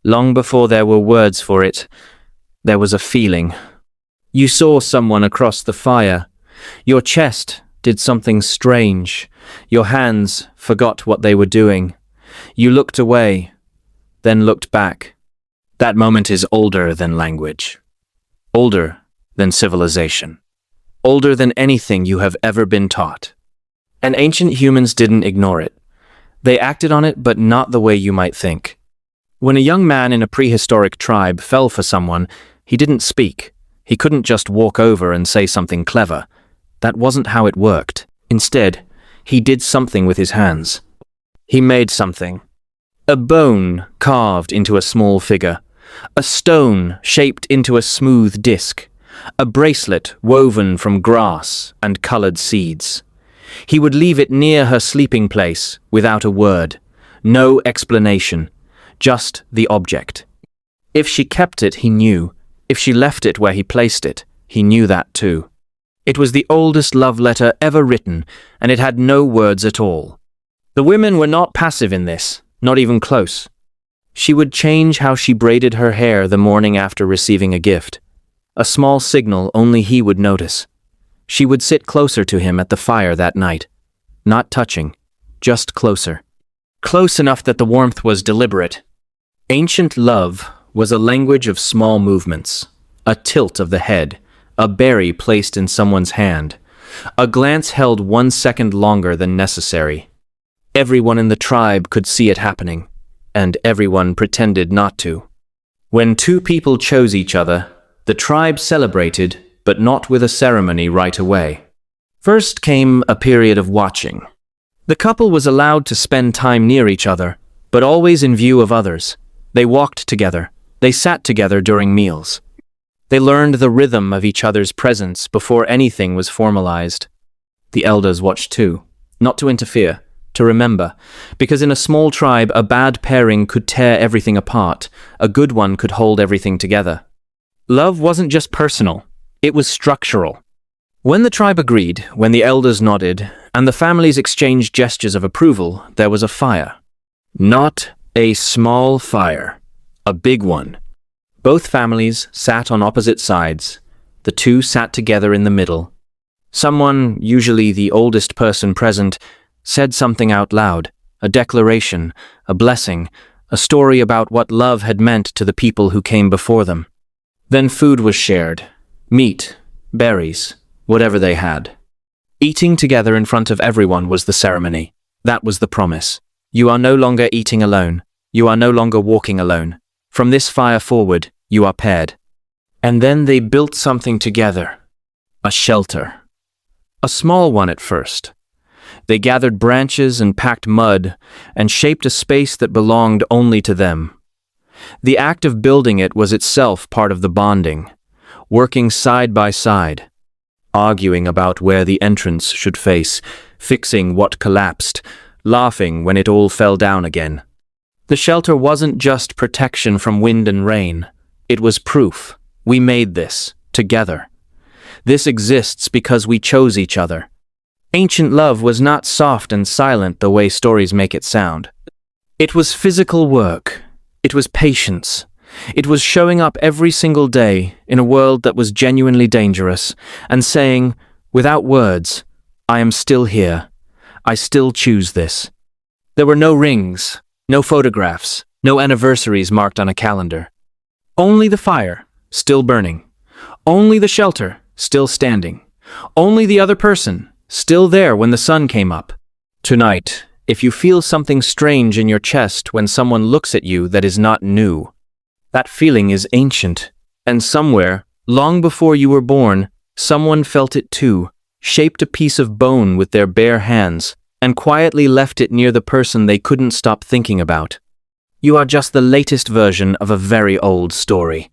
Long before there were words for it, there was a feeling. You saw someone across the fire. Your chest did something strange. Your hands forgot what they were doing. You looked away, then looked back. That moment is older than language, older than civilization, older than anything you have ever been taught. And ancient humans didn't ignore it. They acted on it, but not the way you might think. When a young man in a prehistoric tribe fell for someone, he didn't speak. He couldn't just walk over and say something clever. That wasn't how it worked. Instead, he did something with his hands. He made something. A bone carved into a small figure. A stone shaped into a smooth disc. A bracelet woven from grass and colored seeds. He would leave it near her sleeping place without a word. No explanation. Just the object. If she kept it, he knew. If she left it where he placed it, he knew that too. It was the oldest love letter ever written, and it had no words at all. The women were not passive in this, not even close. She would change how she braided her hair the morning after receiving a gift. A small signal only he would notice. She would sit closer to him at the fire that night. Not touching, just closer. Close enough that the warmth was deliberate. Ancient love was a language of small movements, a tilt of the head, a berry placed in someone's hand, a glance held 1 second longer than necessary. Everyone in the tribe could see it happening, and everyone pretended not to. When two people chose each other, the tribe celebrated, but not with a ceremony right away. First came a period of watching. The couple was allowed to spend time near each other, but always in view of others. They walked together. They sat together during meals. They learned the rhythm of each other's presence before anything was formalized. The elders watched too, not to interfere, to remember, because in a small tribe, a bad pairing could tear everything apart. A good one could hold everything together. Love wasn't just personal, it was structural. When the tribe agreed, when the elders nodded, and the families exchanged gestures of approval, there was a fire. Not a small fire, a big one. Both families sat on opposite sides. The two sat together in the middle. Someone, usually the oldest person present, said something out loud, a declaration, a blessing, a story about what love had meant to the people who came before them. Then food was shared, meat, berries, whatever they had. Eating together in front of everyone was the ceremony. That was the promise. You are no longer eating alone. You are no longer walking alone. From this fire forward, you are paired. And then they built something together. A shelter. A small one at first. They gathered branches and packed mud and shaped a space that belonged only to them. The act of building it was itself part of the bonding, working side by side, arguing about where the entrance should face, fixing what collapsed, laughing when it all fell down again. The shelter wasn't just protection from wind and rain. It was proof. We made this, together. This exists because we chose each other. Ancient love was not soft and silent the way stories make it sound. It was physical work. It was patience. It was showing up every single day in a world that was genuinely dangerous and saying, without words, I am still here. I still choose this. There were no rings, no photographs, no anniversaries marked on a calendar. Only the fire, still burning. Only the shelter, still standing. Only the other person, still there when the sun came up. Tonight, if you feel something strange in your chest when someone looks at you that is not new, that feeling is ancient, and somewhere, long before you were born, someone felt it too, shaped a piece of bone with their bare hands, and quietly left it near the person they couldn't stop thinking about. You are just the latest version of a very old story.